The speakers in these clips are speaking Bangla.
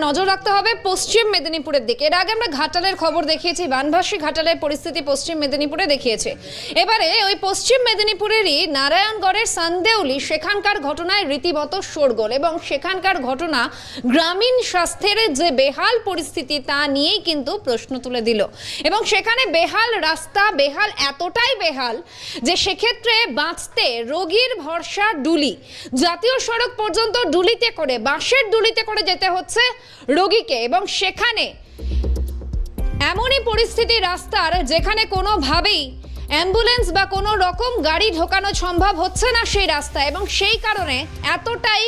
নজর রাখতে হবে পশ্চিম মেদিনীপুরের দিকে। এর আগে আমরা ঘাটালের খবর দেখিয়েছি, বানভাসী ঘাটালের পরিস্থিতি পশ্চিম মেদিনীপুরে দেখিয়েছে। এবারে ওই পশ্চিম মেদিনীপুরেরই নারায়ণগড়ের সান্দেউলি, সেখানকার ঘটনায় রীতিমতো শোরগোল এবং সেখানকার ঘটনা গ্রামীণ স্বাস্থ্যের যে বেহাল পরিস্থিতি তা নিয়েই কিন্তু প্রশ্ন তুলে দিল। এবং সেখানে বেহাল রাস্তা, বেহাল এতটাই বেহাল যে সেক্ষেত্রে বাঁচতে রোগীর ভরসা ডুলি। জাতীয় সড়ক পর্যন্ত ডুলিতে করে, বাঁশের ডুলিতে করে যেতে হচ্ছে রোগীকে। এবং সেখানে এমনই পরিস্থিতি রাস্তার যেখানে কোনোভাবেই অ্যাম্বুলেন্স বা কোনো রকম গাড়ি ঢোকানো সম্ভব হচ্ছে না সেই রাস্তায়। এবং সেই কারণে এতটাই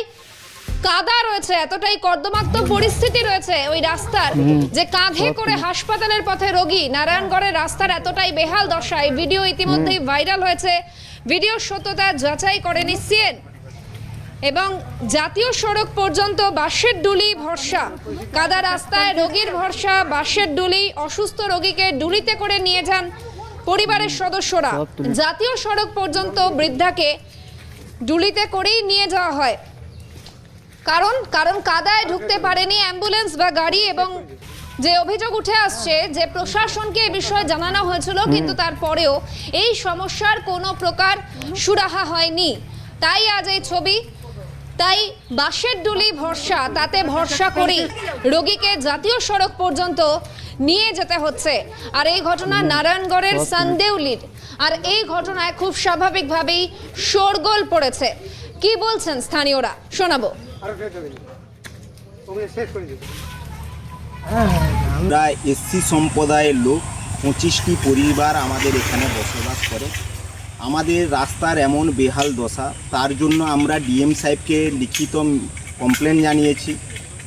কাদা রয়েছে, এতটাই কর্দমাক্ত পরিস্থিতি রয়েছে ওই রাস্তার যে কাঁধে করে হাসপাতালের পথে রোগী। নারায়ণগড়ের রাস্তার এতটাই বেহাল দশায় ভিডিও ইতিমধ্যেই ভাইরাল হয়েছে। ভিডিওর সত্যতা যাচাই করেনি সিএন। এবং জাতীয় সড়ক পর্যন্ত বাঁশের ডুলি ভরসা, কাদা রাস্তায় রোগীর ভরসা, বাঁশের ডুলি, অসুস্থ রোগীকে ডুলিতে করে নিয়ে যান পরিবারের সদস্যরা। জাতীয় সড়ক পর্যন্ত বৃদ্ধাকে ডুলিতে করেই নিয়ে যাওয়া হয়, কারণ কাদায় ঢুকতে পারেনি অ্যাম্বুলেন্স বা গাড়ি। এবং যে অভিযোগ উঠে আসছে যে প্রশাসনকে এই বিষয়ে জানানো হয়েছিল, কিন্তু তারপরেও এই সমস্যার কোনো প্রকার সুরাহা হয়নি। তাই আজ এই ছবি, তাই বাঁশের ডুলি ভরসা, তাতে ভরসা করেই রোগীকে জাতীয় সড়ক পর্যন্ত নিয়ে যেতে হচ্ছে। আর এই ঘটনা নারায়ণগড়ের সান্দেউলির। আর এই ঘটনায় খুব স্বাভাবিকভাবেই শোরগোল পড়েছে। কি বলছেন স্থানীয়রা শোনাবো। আমরা এসসি সম্প্রদায়ের লোক, 25টি পরিবার আমাদের এখানে বসবাস করে। আমাদের রাস্তার এমন বেহাল দশা, তার জন্য আমরা ডিএম সাহেবকে লিখিত কমপ্লেন জানিয়েছি,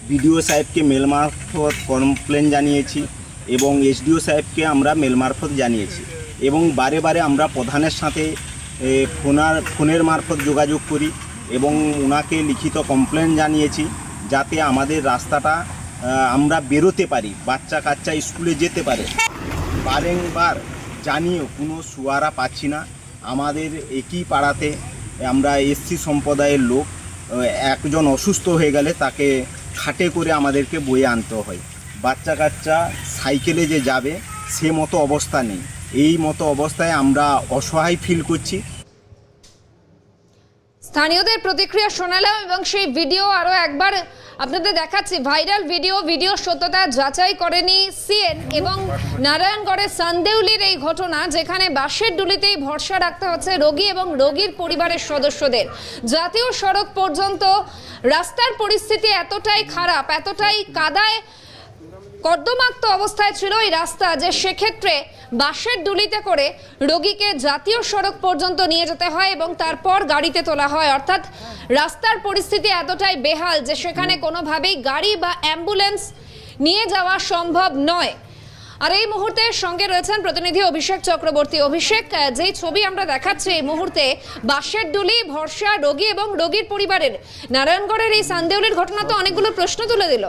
বিডিও সাহেবকে মেল মারফত কমপ্লেন জানিয়েছি এবং এসডিও সাহেবকে আমরা মেল মারফত জানিয়েছি। এবং বারে বারে আমরা প্রধানের সাথে ফোনের মারফত যোগাযোগ করি এবং ওনাকে লিখিত কমপ্লেন জানিয়েছি যাতে আমাদের রাস্তাটা আমরা বেরোতে পারি, বাচ্চা কাচ্চা স্কুলে যেতে পারে। বারংবার জানিয়েও কোনো সুয়ারা পাচ্ছি না। আমাদের একই পাড়াতে আমরা এসসি সম্প্রদায়ের লোক, একজন অসুস্থ হয়ে গেলে তাকে খাটে করে আমাদেরকে বয়ে আনতে হয়। বাচ্চা কাচ্চা সাইকেলে যে যাবে সে মতো অবস্থা নেই। এই মতো অবস্থায় আমরা অসহায় ফিল করছি। স্থানীয়দের প্রতিক্রিয়া শোনালাম এবং সেই ভিডিও আরো একবার আপনাদের দেখাচ্ছি। ভাইরাল ভিডিও সত্যতা যাচাই করেনি সিএন। এবং নারায়ণগড়ের সান্দেউলির এই ঘটনা, যেখানে বাঁশের ডুলিতেই ভরসা রাখতে হচ্ছে রোগী এবং রোগীর পরিবারের সদস্যদের। জাতীয় সড়ক পর্যন্ত রাস্তার পরিস্থিতি এতটাই খারাপ, এতটাই কাদায় কর্দমাক্ত অবস্থায় ছিল এই রাস্তা যে সেক্ষেত্রে বাঁশের ডুলিতে করে রোগীকে জাতীয় সড়ক পর্যন্ত নিয়ে যেতে হয় এবং তারপর গাড়িতে তোলা হয়। অর্থাৎ রাস্তার পরিস্থিতি এতটাই বেহাল যে সেখানে কোনোভাবেই গাড়ি বা অ্যাম্বুলেন্স নিয়ে যাওয়া সম্ভব নয়। আর এই মুহূর্তে সঙ্গে রয়েছেন প্রতিনিধি অভিষেক চক্রবর্তী। অভিষেক, যেই ছবি আমরা দেখাচ্ছি এই মুহূর্তে, বাঁশের ডুলি ভরসা রোগী এবং রোগীর পরিবারের, নারায়ণগড়ের এই সান্দেউলির ঘটনা তো অনেকগুলো প্রশ্ন তুলে দিল।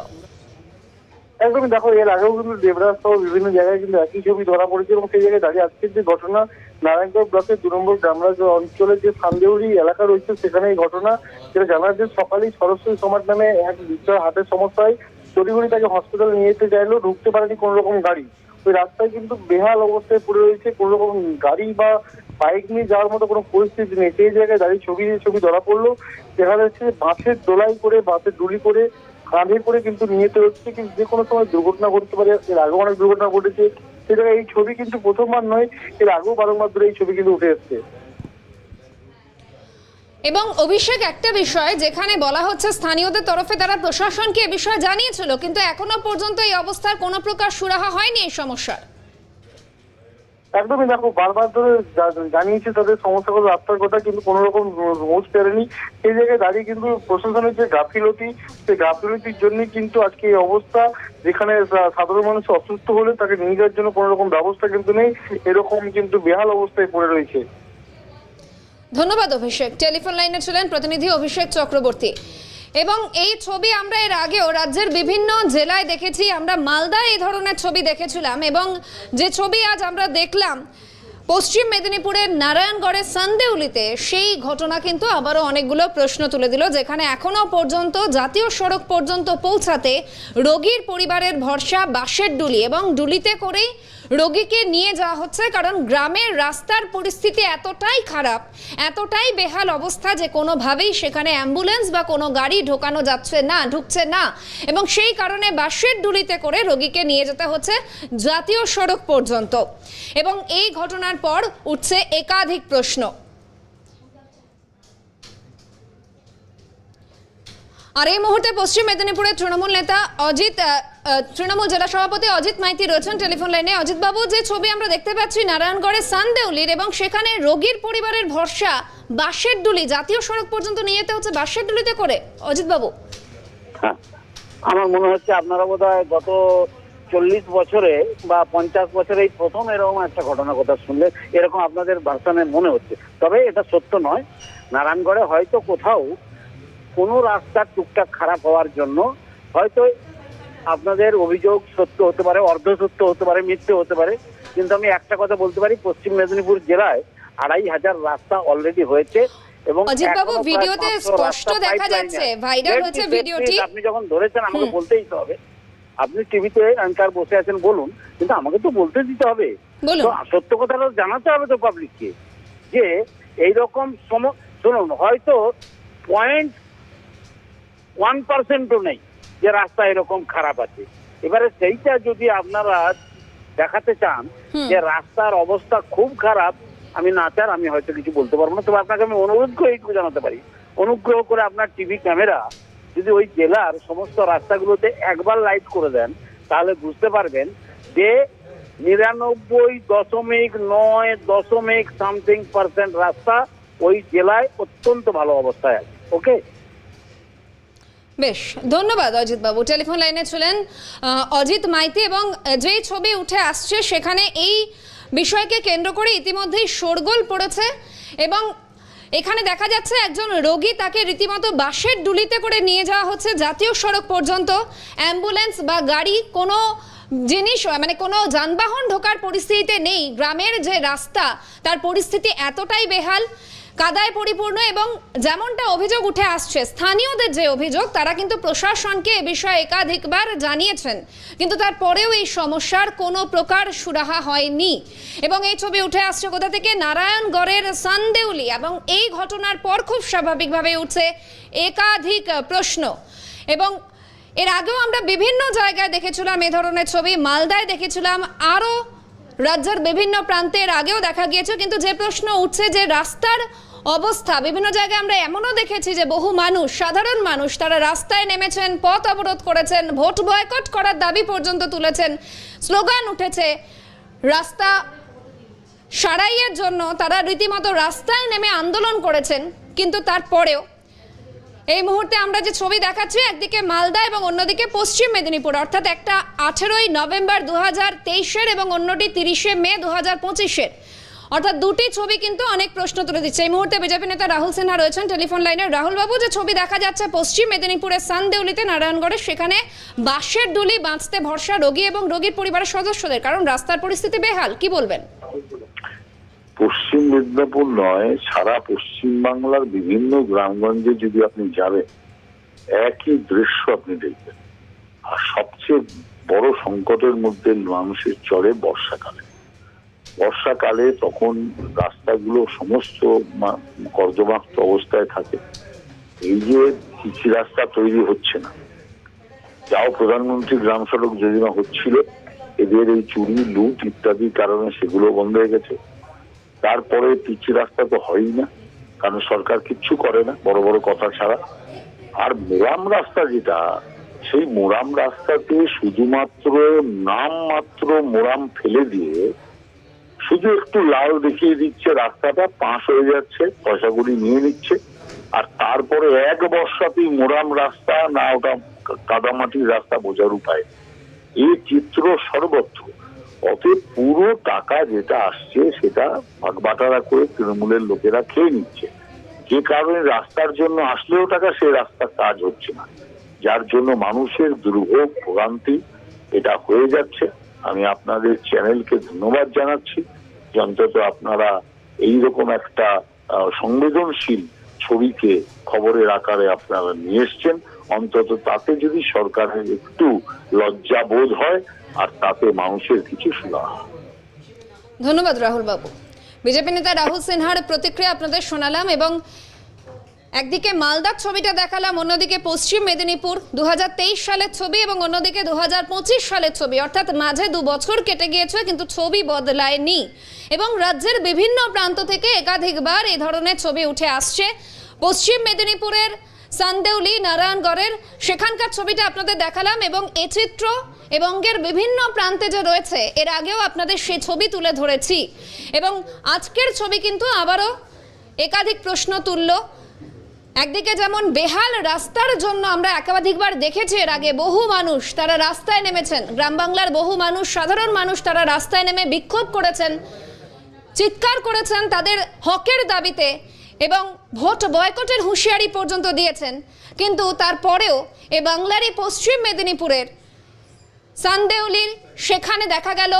একদমই, দেখো এর আগেও কিন্তু দেবরাজ সহ বিভিন্ন জায়গায় কিন্তু একই ছবি ধরা পড়েছে এবং সেই জায়গায় দাঁড়িয়ে আজকের যে ঘটনা, নারায়ণগড় ব্লকের 2 নম্বর গ্রামরাজ অঞ্চলের যে সান্দেউলি এলাকা রয়েছে সেখানে এই ঘটনা। যেটা জানা যায়, সকালেই সরস্বতী সমাজ নামে এক বৃদ্ধর হাতের সমস্যায় তড়িঘড়ি তাকে হসপিটালে নিয়ে যেতে চাইলেও ঢুকতে পারেনি কোনো রকম গাড়ি। ওই রাস্তায় কিন্তু বেহাল অবস্থায় পড়ে রয়েছে, কোনো রকম গাড়ি বা বাইক নিয়ে যাওয়ার মতো কোনো পরিস্থিতি নেই। সেই জায়গায় দাঁড়িয়ে ছবি ধরা পড়লো। দেখা যাচ্ছে বাসের দোলাই করে, বাসের ডুলি করে, কাঁধে করে কিন্তু নিয়ে যেতে হচ্ছে। কিন্তু যে কোনো সময় দুর্ঘটনা ঘটতে পারে। এর আগেও অনেক দুর্ঘটনা ঘটেছে। সেটা এই ছবি কিন্তু প্রথমবার নয়, এর আগেও বারংবার ধরে এই ছবি কিন্তু উঠে এসছে। এবং অভিষেক, একটা বিষয় যেখানে বলা হচ্ছে স্থানীয়দের তরফে তারা প্রশাসনকে এ বিষয়ে জানিয়েছিল, কিন্তু এখনো পর্যন্ত এই অবস্থার কোনো প্রকার সুরাহা হয়নি এই সমস্যার। একদমই, দেখো বারবার ধরে জানিয়েছে তাদের সমস্যাগুলো রাস্তার কথা, কিন্তু কোনো রকম রোজ পেরেনি। সেই জায়গায় দাঁড়িয়ে কিন্তু প্রশাসনের যে গাফিলতি, সেই গাফিলতির জন্যই কিন্তু আজকে এই অবস্থা, যেখানে সাধারণ মানুষ অসুস্থ হলে তাকে নিয়ে যাওয়ার জন্য কোনো রকম ব্যবস্থা কিন্তু নেই। এরকম কিন্তু বেহাল অবস্থায় পড়ে রয়েছে। ধন্যবাদ অভিষেক। টেলিফোন লাইনে ছিলেন প্রতিনিধি অভিষেক চক্রবর্তী। এবং এই ছবি আমরা এর আগেও রাজ্যের বিভিন্ন জেলায় দেখেছি। আমরা মালদায় এই ধরনের ছবি দেখেছিলাম এবং যে ছবি আজ আমরা দেখলাম, পশ্চিম মেদিনীপুরের নারায়ণগড়ের সান্দেউলিতে সেই ঘটনা কিন্তু আবারও অনেকগুলো প্রশ্ন তুলে দিল, যেখানে এখনো পর্যন্ত জাতীয় সড়ক পর্যন্ত পৌঁছাতে রোগীর পরিবারের ভরসা বাসের ডুলি, এবং ডুলিতে করেই রোগীকে নিয়ে যাওয়া হচ্ছে। কারণ গ্রামের রাস্তার পরিস্থিতি এতটাই খারাপ, এতটাই বেহাল অবস্থা যে কোনোভাবেই সেখানে অ্যাম্বুলেন্স বা কোনো গাড়ি ঢোকানো যাচ্ছে না, ঢুকছে না, এবং সেই কারণে বাসের ডুলিতে করে রোগীকে নিয়ে যেতে হচ্ছে জাতীয় সড়ক পর্যন্ত। এবং এই ঘটনার পর উঠছে একাধিক প্রশ্ন। আর এই মুহূর্তে পশ্চিম মেদিনীপুরের তৃণমূল নেতা তৃণমূল জেলা সভাপতি অজিত মাইতি রয়েছেন টেলিফোন লাইনে। অজিত বাবু, যে ছবি আমরা দেখতে পাচ্ছি নারায়ণগড়ের সান্দেউলির, এবং সেখানে রোগীর পরিবারের ভরসা বাসের ডুলি, জাতীয় সড়ক পর্যন্ত নিয়ে যেতে হচ্ছে বাসের ডুলিতে করে। অজিত বাবু, হ্যাঁ, আমার মনে হচ্ছে আপনারা বোধহয় গত 40 বছরে বা 50 বছরে এই প্রথম এরকম একটা ঘটনার কথা শুনলে, এরকম আপনাদের ভাষণে মনে হচ্ছে। তবে এটা সত্য নয়। নারায়ণগড়ে হয়তো কোথাও কোনো রাস্তা টুকটাক খারাপ হওয়ার জন্য হয়তো আপনাদের অভিযোগ সত্য হতে পারে, অর্ধ সত্য হতে পারে, মিথ্যে হতে পারে, কিন্তু আমি একটা কথা বলতে পারি, পশ্চিম মেদিনীপুর জেলায় 2500 রাস্তা অলরেডি হয়েছে। এবং অজিত বাবু, ভিডিওতে স্পষ্ট দেখা যাচ্ছে, ভাইরাল হচ্ছে ভিডিওটি। আপনি যখন ধরেছেন আমাকে বলতেই তো হবে। আপনি টিভিতে অ্যাঙ্কার বসে আছেন বলুন, কিন্তু আমাকে তো বলতে দিতে হবে, তো সত্য কথাটা জানাতে হবে তো পাবলিককে, যে এইরকম শুনুন, হয়তো 0.1% নেই যে রাস্তা এরকম খারাপ আছে। এবারে সেইটা যদি আপনারা দেখাতে চান যে রাস্তার অবস্থা খুব খারাপ, আমি না চান আমি হয়তো কিছু বলতে পারবো না। তবে আপনাকে আমি অনুরোধ করে এইটুকু জানাতে পারি, অনুগ্রহ করে আপনার টিভি ক্যামেরা যদি ওই জেলার সমস্ত রাস্তাগুলোতে একবার লাইট করে দেন, তাহলে বুঝতে পারবেন যে 99.9 রাস্তা ওই জেলায় অত্যন্ত ভালো অবস্থায় আছে। ওকে, বেশ, ধন্যবাদ অজিত বাবু। টেলিফোন লাইনে ছিলেন অজিত মাইতি। এবং যেই ছবি উঠে আসছে সেখানে এই বিষয়কে কেন্দ্র করে ইতিমধ্যেই শোরগোল পড়েছে, এবং এখানে দেখা যাচ্ছে একজন রোগী, তাকে রীতিমতো বাসের ডুলিতে করে নিয়ে যাওয়া হচ্ছে জাতীয় সড়ক পর্যন্ত। অ্যাম্বুলেন্স বা গাড়ি, কোনো জিনিস মানে কোনো যানবাহন ঢোকার পরিস্থিতিতে নেই। গ্রামের যে রাস্তা তার পরিস্থিতি এতটাই বেহাল, কাদায় পরিপূর্ণ, এবং যেমনটা অভিযোগ উঠে আসছে, স্থানীয়দের যে অভিযোগ, তারা কিন্তু প্রশাসনকে এ বিষয়ে একাধিকবার জানিয়েছেন, কিন্তু তারপরেও এই সমস্যার কোনো প্রকার সুরাহা হয়নি। এবং এই ছবি উঠে আসছে কোথা থেকে? নারায়ণগড়ের সান্দেউলি। এবং এই ঘটনার পর খুব স্বাভাবিকভাবে উঠছে একাধিক প্রশ্ন। এবং এর আগেও আমরা বিভিন্ন জায়গায় দেখেছিলাম এ ধরনের ছবি, মালদায় দেখেছিলাম, আরও রাজ্যের বিভিন্ন প্রান্তের আগেও দেখা গিয়েছে। কিন্তু যে প্রশ্ন উঠছে যে রাস্তার অবস্থা, বিভিন্ন জায়গায় আমরা এমনও দেখেছি যে বহু মানুষ, সাধারণ মানুষ, তারা রাস্তায় নেমেছেন, পথ অবরোধ করেছেন, ভোট বয়কট করার দাবি পর্যন্ত তুলেছেন, স্লোগান উঠেছে রাস্তা সারাইয়ের জন্য, তারা রীতিমতো রাস্তায় নেমে আন্দোলন করেছেন। কিন্তু তারপরেও এই মুহূর্তে আমরা যে ছবি দেখাচ্ছি, একদিকে মালদা এবং অন্যদিকে পশ্চিম মেদিনীপুর, অর্থাৎ একটা 18ই নভেম্বর 2023-এর এবং অন্যটি 30শে মে 2025-এর, অর্থাৎ দুটি ছবি কিন্তু অনেক প্রশ্ন তুলে দিচ্ছে। এই মুহূর্তে বিজেপি নেতা রাহুল সিনহা রয়েছেন টেলিফোন লাইনে। রাহুল বাবু, যে ছবি দেখা যাচ্ছে পশ্চিম মেদিনীপুরের সান্দেউলিতে নারায়ণগড়ে, সেখানে বাসের ডুলি, বাঁচতে ভরসা রোগী এবং রোগীর পরিবারের সদস্যদের, কারণ রাস্তার পরিস্থিতি বেহাল, কি বলবেন? পশ্চিম মেদিনীপুর নয়, সারা পশ্চিম বাংলার বিভিন্ন গ্রামগঞ্জে যদি আপনি যাবেন, একই দৃশ্য আপনি দেখবেন। আর সবচেয়ে বড় সংকটের মধ্যে মানুষের চড়ে বর্ষাকালে তখন রাস্তাগুলো সমস্ত কর্দমাক্ত অবস্থায় থাকে। এই যে কিছু রাস্তা তৈরি হচ্ছে না, যাও প্রধানমন্ত্রী গ্রাম সড়ক যোজনা হচ্ছিল, এদের এই চুরি, লুট ইত্যাদির কারণে সেগুলো বন্ধ হয়ে গেছে। তারপরে পিচি রাস্তা তো হয়ই না, কারণ সরকার কিচ্ছু করে না, বড় বড় কথা ছাড়া। আর মোরাম রাস্তা যেটা, সেই মোরাম রাস্তাতে শুধুমাত্র নামমাত্র মোরাম ফেলে দিয়ে শুধু একটু লাল দেখিয়ে দিচ্ছে, রাস্তাটা পাঁশ হয়ে যাচ্ছে, পয়সা কড়ি নিয়ে নিচ্ছে, আর তারপরে এক বর্ষাতেই মোরাম রাস্তা না, ওটা কাদামাটির রাস্তা বোঝার উপায়। এই চিত্র সর্বত্র। অতএব পুরো টাকা যেটা আসছে সেটা ভাগবাটারা করে তৃণমূলের লোকেরা খেয়ে নিচ্ছে। যে কারণে রাস্তার জন্য আসলেও টাকা, সেই রাস্তার কাজ হচ্ছে না, যার জন্য মানুষের দুর্ভোগ, ভোগান্তি এটা হয়ে যাচ্ছে। আমি আপনাদের চ্যানেলকে ধন্যবাদ জানাচ্ছি যে অন্তত আপনারা এইরকম একটা সংবেদনশীল ছবিকে খবরের আকারে আপনারা নিয়ে এসছেন। অন্তত তাতে যদি সরকারের একটু লজ্জা বোধ হয় আর তাতে মানুষের কিছু সুরাহা হয়। ধন্যবাদ রাহুল বাবু। বিজেপি নেতা রাহুল সিনহার প্রতিক্রিয়া আপনাদের শোনালাম এবং একদিকে মালদার ছবিটা দেখালাম, অন্যদিকে পশ্চিম মেদিনীপুর 2023 সালের ছবি এবং অন্যদিকে 2025 সালের ছবি, অর্থাৎ মাঝে 2 বছর কেটে গিয়েছে কিন্তু ছবি বদলায়নি এবং রাজ্যের বিভিন্ন প্রান্ত থেকে একাধিকবার এই ধরনের ছবি উঠে আসছে। পশ্চিম মেদিনীপুরের সান্দেউলি, নারায়ণগড়ের সেখানকার ছবিটা আপনাদের দেখালাম এবং এই চিত্র এবং এর বিভিন্ন প্রান্তে যে রয়েছে এর আগেও আপনাদের সেই ছবি তুলে ধরেছি এবং আজকের ছবি কিন্তু আবারও একাধিক প্রশ্ন তুলল। একদিকে যেমন বেহাল রাস্তার জন্য আমরা একাধিকবার দেখেছি এর আগে বহু মানুষ তারা রাস্তায় নেমেছেন, গ্রাম বাংলার বহু মানুষ, সাধারণ মানুষ তারা রাস্তায় নেমে বিক্ষোভ করেছেন, চিৎকার করেছেন তাদের হকের দাবিতে এবং ভোট বয়কটের হুঁশিয়ারি পর্যন্ত দিয়েছেন। কিন্তু তারপরেও এ বাংলারই পশ্চিম মেদিনীপুরের সান্দেউলির সেখানে দেখা গেল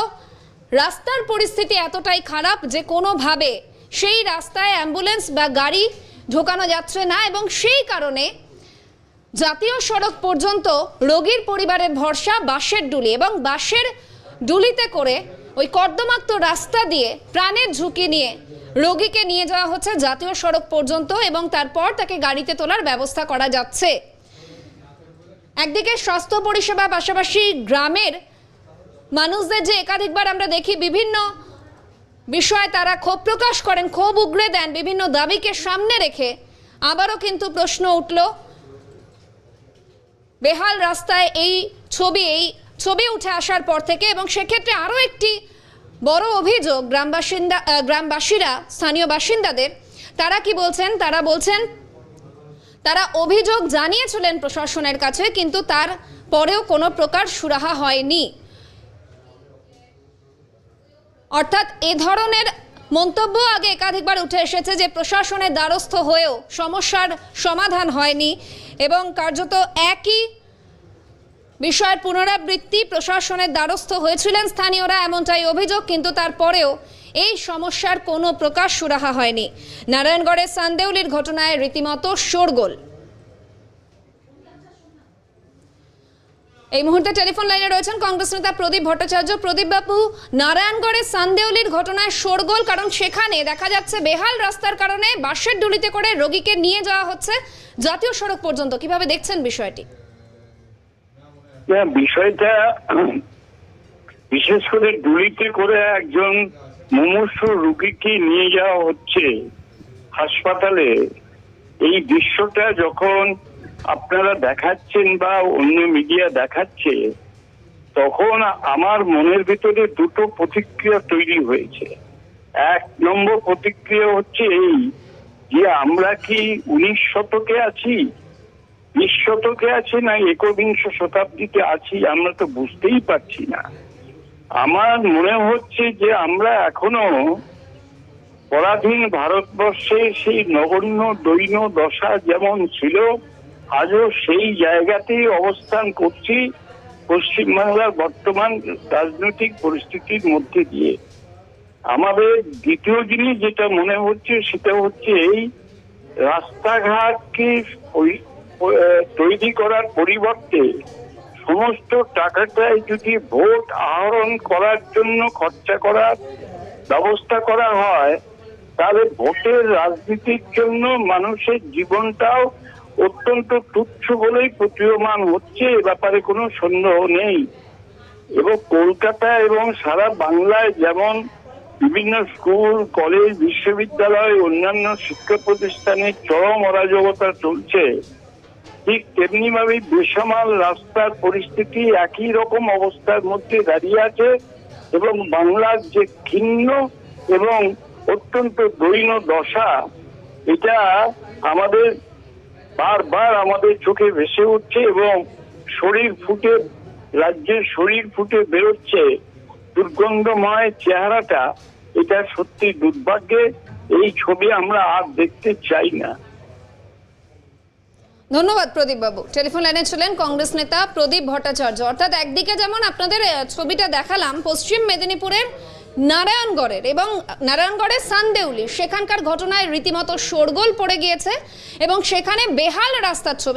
রাস্তার পরিস্থিতি এতটাই খারাপ যে কোনোভাবে সেই রাস্তায় অ্যাম্বুলেন্স বা গাড়ি ঢোকানো যাচ্ছে না এবং সেই কারণে জাতীয় সড়ক পর্যন্ত রোগীর পরিবারের ভরসা বাসের ডুলি এবং বাসের ডুলিতে করে ওই কর্দমাক্ত রাস্তা দিয়ে প্রাণের ঝুঁকি নিয়ে রোগীকে নিয়ে যাওয়া হচ্ছে জাতীয় সড়ক পর্যন্ত এবং তারপর তাকে গাড়িতে তোলার ব্যবস্থা করা যাচ্ছে। একদিকে স্বাস্থ্য পরিষেবা, পাশাপাশি গ্রামের মানুষদের যে একাধিকবার আমরা দেখি বিভিন্ন বিষয়ে তারা ক্ষোভ প্রকাশ করেন, ক্ষোভ উগড়ে দেন বিভিন্ন দাবিকে সামনে রেখে, আবারও কিন্তু প্রশ্ন উঠল বেহাল রাস্তায় এই ছবি উঠে আসার পর থেকে এবং সেক্ষেত্রে আরও একটি বড় অভিযোগ গ্রামবাসীরা, স্থানীয় বাসিন্দাদের। তারা কি বলছেন? তারা বলছেন তারা অভিযোগ জানিয়েছিলেন প্রশাসনের কাছে কিন্তু তার পরেও কোনো প্রকার সুরাহা হয়নি। অর্থাৎ এ ধরনের মন্তব্য আগে একাধিকবার উঠে এসেছে যে প্রশাসনের দ্বারস্থ হয়েও সমস্যার সমাধান হয়নি এবং কার্যত একই বিষয়ের পুনরাবৃত্তি, প্রশাসনের দ্বারস্থ হয়েছিলেন স্থানীয়রা এমনটাই অভিযোগ কিন্তু তারপরেও এই সমস্যার কোনো প্রকার সুরাহা হয়নি। নারায়ণগড়ের সান্দেউলির ঘটনায় রীতিমতো শোরগোল। এই মুহূর্তে টেলিফোন লাইনে রয়েছেন কংগ্রেস নেতা প্রদীপ ভট্টাচার্য। প্রদীপ বাবু, নারায়ণগড়ের সান্দেউলির ঘটনায় শোরগোল, কারণ সেখানে দেখা যাচ্ছে বেহাল রাস্তার কারণে বাসের ডুলিতে করে রোগীকে নিয়ে যাওয়া হচ্ছে জাতীয় সড়ক পর্যন্ত। কিভাবে দেখছেন বিষয়টি? বিষয়টা বিশেষ করে ডুলিতে করে একজন মুমূর্ষু রোগীকে নিয়ে যাওয়া হচ্ছে হাসপাতালে, এই দৃশ্যটা যখন আপনারা দেখাচ্ছেন বা অন্য মিডিয়া দেখাচ্ছে তখন আমার মনের ভিতরে দুটো প্রতিক্রিয়া তৈরি হয়েছে। 1 নম্বর প্রতিক্রিয়া হচ্ছে এই যে আমরা কি 19 শতকে আছি, 20 শতকে আছি না 21 শতাব্দীতে আছি, আমরা তো বুঝতেই পারছি না। আমার মনে হচ্ছে যে আমরা এখনো পরাধীন ভারতবর্ষে সেই নগণ্য দৈন্য দশা যেমন ছিল আজও সেই জায়গাতেই অবস্থান করছি পশ্চিমবাংলার বর্তমান রাজনৈতিক পরিস্থিতির মধ্যে দিয়ে। আমাদের দ্বিতীয় জিনিস যেটা মনে হচ্ছে সেটা হচ্ছে এই রাস্তাঘাটকে তৈরি করার পরিবর্তে সমস্ত টাকাটাই যদি ভোট আহরণ করার জন্য খরচা করার ব্যবস্থা করা হয় তাহলে ভোটের রাজনীতির জন্য মানুষের জীবনটাও অত্যন্ত তুচ্ছ বলেই প্রতীয়মান হচ্ছে, এ ব্যাপারে কোনো সন্দেহ নেই। এবং কলকাতা এবং সারা বাংলায় যেমন বিভিন্ন স্কুল, কলেজ, বিশ্ববিদ্যালয়, অন্যান্য শিক্ষা প্রতিষ্ঠানে চরম অরাজকতা চলছে, ঠিক তেমনি ভাবে বেসামাল রাস্তার পরিস্থিতি একই রকম অবস্থার মধ্যে দাঁড়িয়ে আছে এবং বাংলার যে ক্ষীণ এবং অত্যন্ত দৈন্য দশা এটা আমাদের বারবার আমাদের চোখে ভেসে উঠছে এবং রাজ্যের শরীর ফুটে বেরোচ্ছে দুর্গন্ধময় চেহারাটা। এটা সত্যি দুর্ভাগ্যের, এই ছবি আমরা আর দেখতে চাই না। ধন্যবাদ প্রদীপ বাবু। টেলিফোন লাইনে ছিলেন কংগ্রেস নেতা প্রদীপ ভট্টাচার্য। অর্থাৎ একদিকে যেমন আপনাদের ছবিটা দেখালাম পশ্চিম মেদিনীপুরের নারায়ণগড়ের এবং নারায়ণগড়ের সান্দেউলি সেখানকার ঘটনায় রীতিমতো শোরগোল পড়ে গিয়েছে এবং সেখানে বেহাল রাস্তার ছবি